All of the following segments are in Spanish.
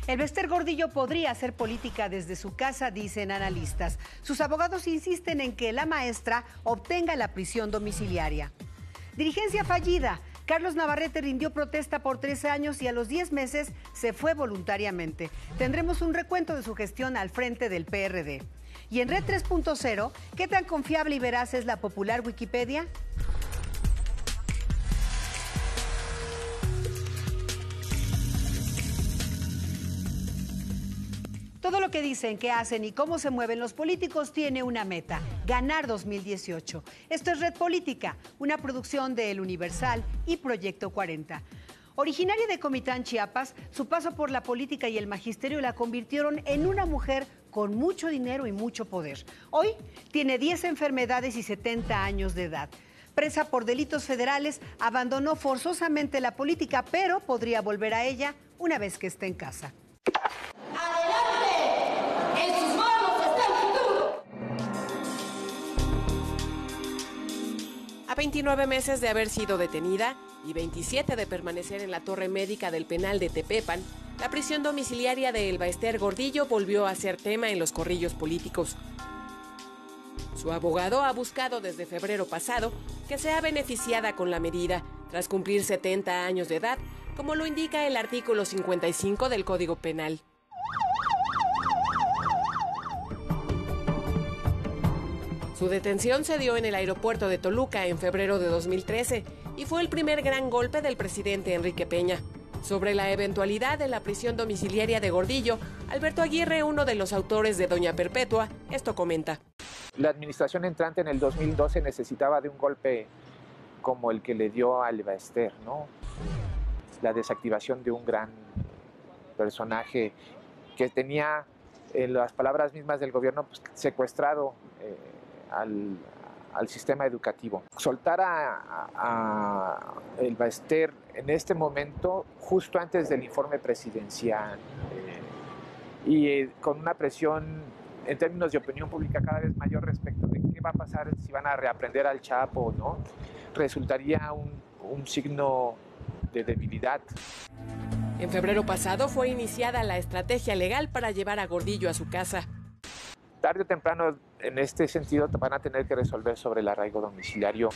El Bester Gordillo podría hacer política desde su casa, dicen analistas. Sus abogados insisten en que la maestra obtenga la prisión domiciliaria. Dirigencia fallida. Carlos Navarrete rindió protesta por 13 años y a los 10 meses se fue voluntariamente. Tendremos un recuento de su gestión al frente del PRD. Y en Red 3.0, ¿qué tan confiable y veraz es la popular Wikipedia? Todo lo que dicen, que hacen y cómo se mueven los políticos tiene una meta: ganar 2018. Esto es Red Política, una producción de El Universal y Proyecto 40. Originaria de Comitán, Chiapas, su paso por la política y el magisterio la convirtieron en una mujer con mucho dinero y mucho poder. Hoy tiene 10 enfermedades y 70 años de edad. Presa por delitos federales, abandonó forzosamente la política, pero podría volver a ella una vez que esté en casa. A 29 meses de haber sido detenida y 27 de permanecer en la torre médica del penal de Tepepan, la prisión domiciliaria de El Bester Gordillo volvió a ser tema en los corrillos políticos. Su abogado ha buscado desde febrero pasado que sea beneficiada con la medida, tras cumplir 70 años de edad, como lo indica el artículo 55 del Código Penal. Su detención se dio en el aeropuerto de Toluca en febrero de 2013 y fue el primer gran golpe del presidente Enrique Peña. Sobre la eventualidad de la prisión domiciliaria de Gordillo, Alberto Aguirre, uno de los autores de Doña Perpetua, esto comenta. La administración entrante en el 2012 necesitaba de un golpe como el que le dio al Bester, ¿no? La desactivación de un gran personaje que tenía, en las palabras mismas del gobierno, pues, secuestrado al sistema educativo. Soltar a el Bester en este momento, justo antes del informe presidencial, con una presión en términos de opinión pública cada vez mayor respecto de qué va a pasar si van a reaprender al Chapo o no, resultaría un signo de debilidad. En febrero pasado fue iniciada la estrategia legal para llevar a Gordillo a su casa. Tarde o temprano, en este sentido, van a tener que resolver sobre el arraigo domiciliario.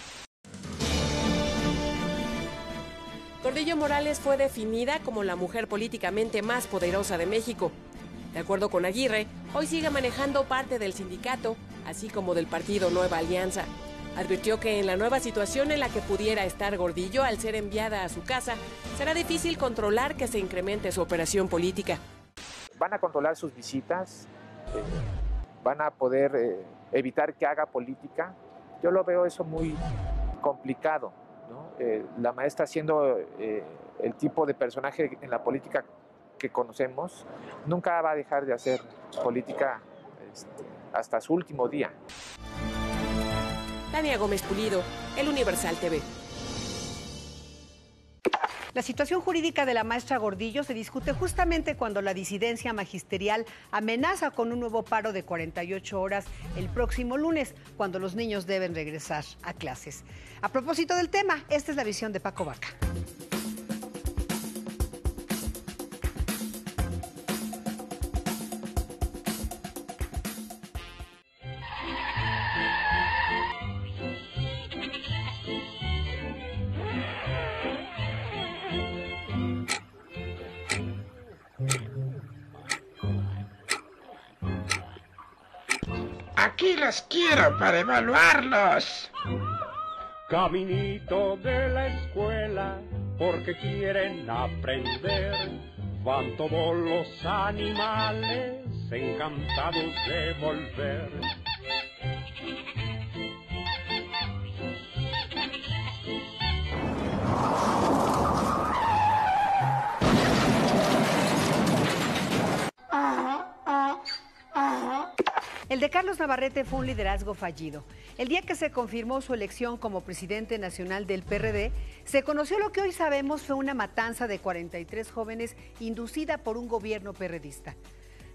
Gordillo Morales fue definida como la mujer políticamente más poderosa de México. De acuerdo con Aguirre, hoy sigue manejando parte del sindicato, así como del partido Nueva Alianza. Advirtió que en la nueva situación en la que pudiera estar Gordillo al ser enviada a su casa, será difícil controlar que se incremente su operación política. Van a controlar sus visitas, van a poder evitar que haga política. Yo lo veo eso muy complicado, ¿no? La maestra, siendo el tipo de personaje en la política que conocemos, nunca va a dejar de hacer política hasta su último día. Tania Gómez Pulido, El Universal TV. La situación jurídica de la maestra Gordillo se discute justamente cuando la disidencia magisterial amenaza con un nuevo paro de 48 horas el próximo lunes, cuando los niños deben regresar a clases. A propósito del tema, esta es la visión de Paco Vaca. Aquí los quiero para evaluarlos. Caminito de la escuela, porque quieren aprender. Van todos los animales encantados de volver. El de Carlos Navarrete fue un liderazgo fallido. El día que se confirmó su elección como presidente nacional del PRD, se conoció lo que hoy sabemos fue una matanza de 43 jóvenes inducida por un gobierno perredista.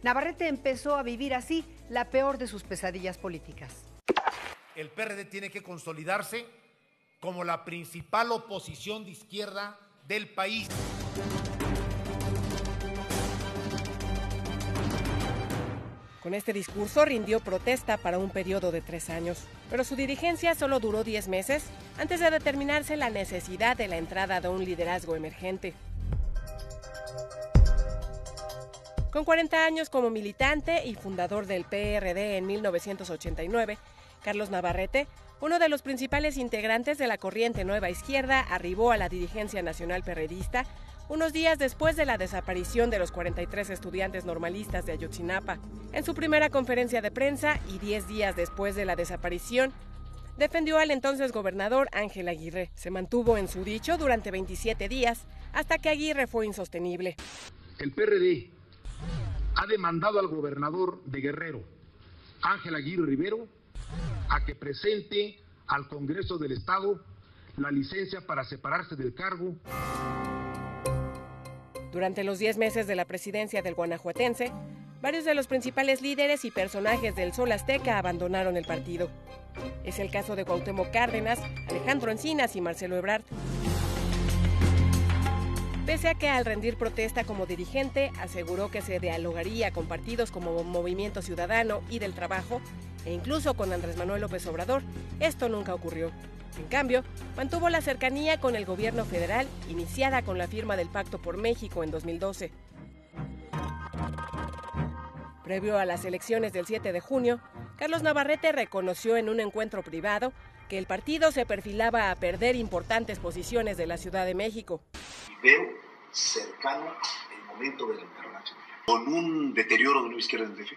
Navarrete empezó a vivir así la peor de sus pesadillas políticas. El PRD tiene que consolidarse como la principal oposición de izquierda del país. Con este discurso rindió protesta para un periodo de 3 años, pero su dirigencia solo duró 10 meses antes de determinarse la necesidad de la entrada de un liderazgo emergente. Con 40 años como militante y fundador del PRD en 1989, Carlos Navarrete, uno de los principales integrantes de la corriente Nueva Izquierda, arribó a la dirigencia nacional perredista unos días después de la desaparición de los 43 estudiantes normalistas de Ayotzinapa. En su primera conferencia de prensa y 10 días después de la desaparición, defendió al entonces gobernador Ángel Aguirre. Se mantuvo en su dicho durante 27 días, hasta que Aguirre fue insostenible. El PRD ha demandado al gobernador de Guerrero, Ángel Aguirre Rivero, a que presente al Congreso del Estado la licencia para separarse del cargo. Durante los 10 meses de la presidencia del guanajuatense, varios de los principales líderes y personajes del Sol Azteca abandonaron el partido. Es el caso de Cuauhtémoc Cárdenas, Alejandro Encinas y Marcelo Ebrard. Pese a que al rendir protesta como dirigente aseguró que se dialogaría con partidos como Movimiento Ciudadano y del Trabajo, e incluso con Andrés Manuel López Obrador, esto nunca ocurrió. En cambio, mantuvo la cercanía con el gobierno federal, iniciada con la firma del Pacto por México en 2012. Previo a las elecciones del 7 de junio, Carlos Navarrete reconoció en un encuentro privado que el partido se perfilaba a perder importantes posiciones de la Ciudad de México. Veo cercano el momento de la internacional, con un deterioro de la izquierda en DF.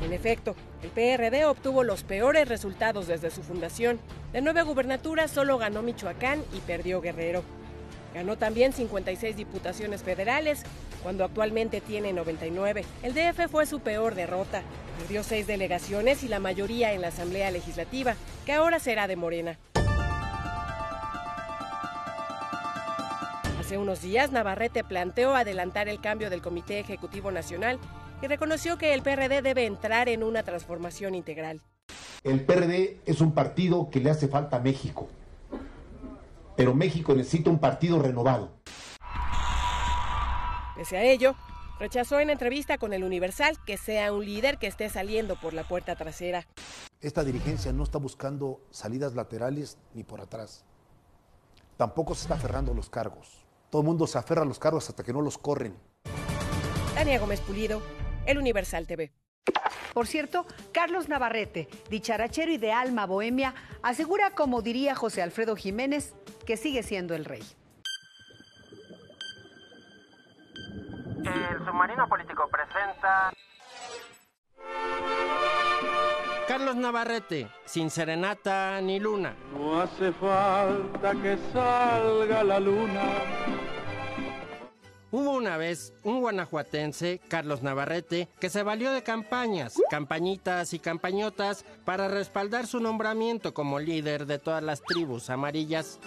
En efecto, el PRD obtuvo los peores resultados desde su fundación. De 9 gubernaturas solo ganó Michoacán y perdió Guerrero. Ganó también 56 diputaciones federales, cuando actualmente tiene 99. El DF fue su peor derrota. Perdió 6 delegaciones y la mayoría en la Asamblea Legislativa, que ahora será de Morena. Hace unos días, Navarrete planteó adelantar el cambio del Comité Ejecutivo Nacional y reconoció que el PRD debe entrar en una transformación integral. El PRD es un partido que le hace falta a México, pero México necesita un partido renovado. Pese a ello, rechazó en entrevista con El Universal que sea un líder que esté saliendo por la puerta trasera. Esta dirigencia no está buscando salidas laterales ni por atrás. Tampoco se está aferrando a los cargos. Todo el mundo se aferra a los cargos hasta que no los corren. Tania Gómez Pulido, El Universal TV. Por cierto, Carlos Navarrete, dicharachero y de alma bohemia, asegura, como diría José Alfredo Jiménez, que sigue siendo el rey. El submarino político presenta... Carlos Navarrete, sin serenata ni luna. No hace falta que salga la luna. Hubo una vez un guanajuatense, Carlos Navarrete, que se valió de campañitas y campañotas para respaldar su nombramiento como líder de todas las tribus amarillas.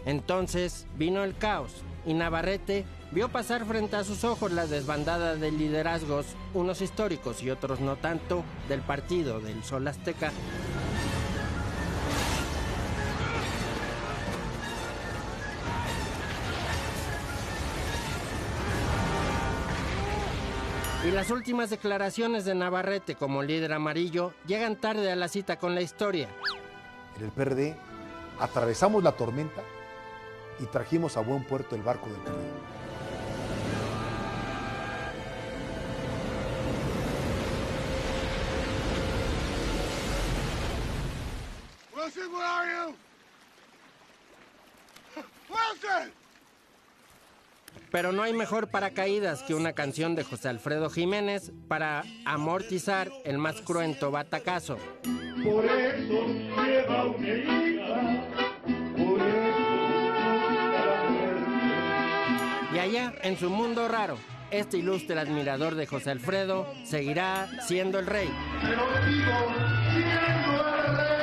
Entonces vino el caos y Navarrete vio pasar frente a sus ojos las desbandadas de liderazgos, unos históricos y otros no tanto, del partido del Sol Azteca. Y las últimas declaraciones de Navarrete como líder amarillo llegan tarde a la cita con la historia. En el PRD atravesamos la tormenta y trajimos a buen puerto el barco del PRD. Wilson, where are you? Wilson! Pero no hay mejor paracaídas que una canción de José Alfredo Jiménez para amortizar el más cruento batacazo. Por eso lleva una herida, por eso. Y allá, en su mundo raro, este ilustre admirador de José Alfredo seguirá siendo el rey. Pero sigo siendo el rey.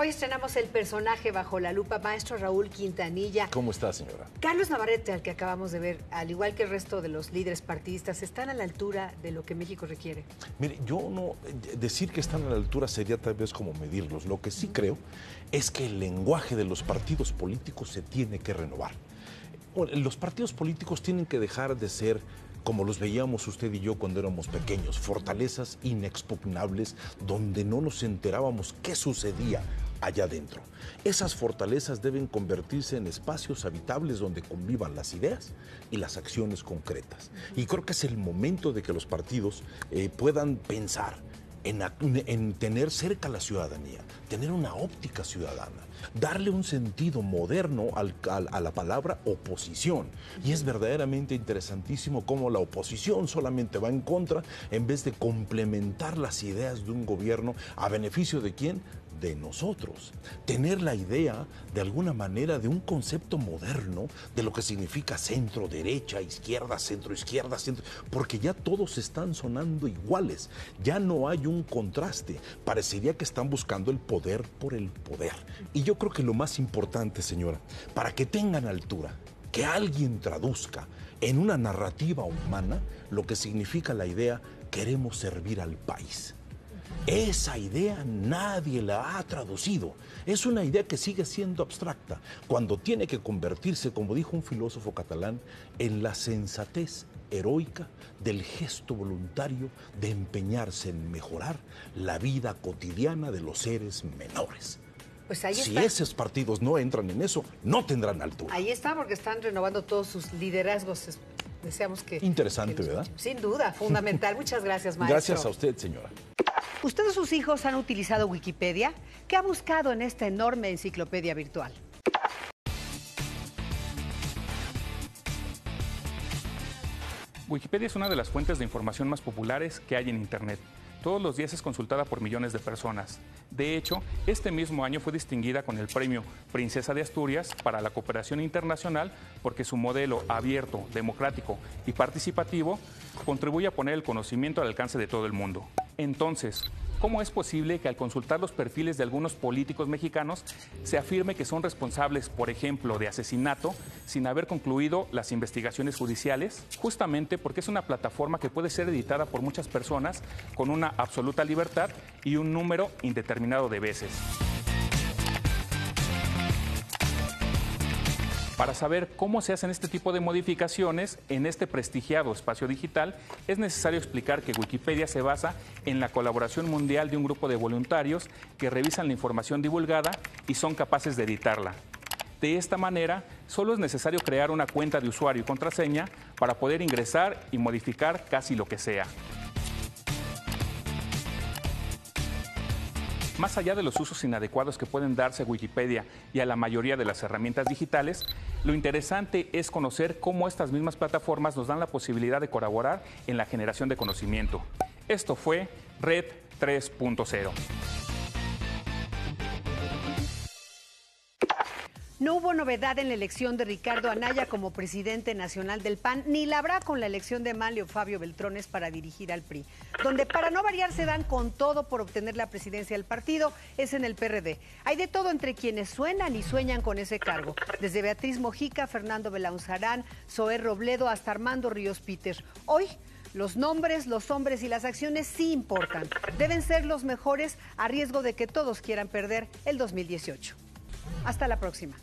Hoy estrenamos el personaje bajo la lupa, maestro Raúl Quintanilla. ¿Cómo está, señora? Carlos Navarrete, al que acabamos de ver, al igual que el resto de los líderes partidistas, ¿están a la altura de lo que México requiere? Mire, yo no... Decir que están a la altura sería tal vez como medirlos. Lo que sí creo es que el lenguaje de los partidos políticos se tiene que renovar. Los partidos políticos tienen que dejar de ser, como los veíamos usted y yo cuando éramos pequeños, fortalezas inexpugnables donde no nos enterábamos qué sucedía allá adentro. Esas fortalezas deben convertirse en espacios habitables donde convivan las ideas y las acciones concretas. Y creo que es el momento de que los partidos puedan pensar en tener cerca a la ciudadanía, tener una óptica ciudadana, darle un sentido moderno a la palabra oposición. Y es verdaderamente interesantísimo cómo la oposición solamente va en contra en vez de complementar las ideas de un gobierno a beneficio de ¿quién? De nosotros. Tener la idea, de alguna manera, de un concepto moderno de lo que significa centro, derecha, izquierda, centro, porque ya todos están sonando iguales. Ya no hay un contraste. Parecería que están buscando el poder por el poder. Y yo creo que lo más importante, señora, para que tengan altura, que alguien traduzca en una narrativa humana lo que significa la idea queremos servir al país. Esa idea nadie la ha traducido. Es una idea que sigue siendo abstracta, cuando tiene que convertirse, como dijo un filósofo catalán, en la sensatez heroica del gesto voluntario de empeñarse en mejorar la vida cotidiana de los seres menores. Pues ahí si está. Esos partidos no entran en eso, no tendrán altura. Ahí está, porque están renovando todos sus liderazgos. Deseamos que... Interesante, ¿verdad? Sin duda, fundamental. Muchas gracias, maestro. Gracias a usted, señora. ¿Usted o sus hijos han utilizado Wikipedia? ¿Qué ha buscado en esta enorme enciclopedia virtual? Wikipedia es una de las fuentes de información más populares que hay en Internet. Todos los días es consultada por millones de personas. De hecho, este mismo año fue distinguida con el premio Princesa de Asturias para la cooperación internacional porque su modelo abierto, democrático y participativo contribuye a poner el conocimiento al alcance de todo el mundo. Entonces, ¿cómo es posible que al consultar los perfiles de algunos políticos mexicanos se afirme que son responsables, por ejemplo, de asesinato sin haber concluido las investigaciones judiciales? Justamente porque es una plataforma que puede ser editada por muchas personas con una absoluta libertad y un número indeterminado de veces. Para saber cómo se hacen este tipo de modificaciones en este prestigiado espacio digital, es necesario explicar que Wikipedia se basa en la colaboración mundial de un grupo de voluntarios que revisan la información divulgada y son capaces de editarla. De esta manera, solo es necesario crear una cuenta de usuario y contraseña para poder ingresar y modificar casi lo que sea. Más allá de los usos inadecuados que pueden darse a Wikipedia y a la mayoría de las herramientas digitales, lo interesante es conocer cómo estas mismas plataformas nos dan la posibilidad de colaborar en la generación de conocimiento. Esto fue Red 3.0. No hubo novedad en la elección de Ricardo Anaya como presidente nacional del PAN, ni la habrá con la elección de Manlio Fabio Beltrones para dirigir al PRI. Donde para no variar se dan con todo por obtener la presidencia del partido es en el PRD. Hay de todo entre quienes suenan y sueñan con ese cargo. Desde Beatriz Mojica, Fernando Belaunzarán, Zoé Robledo hasta Armando Ríos Peter. Hoy los nombres, los hombres y las acciones sí importan. Deben ser los mejores a riesgo de que todos quieran perder el 2018. Hasta la próxima.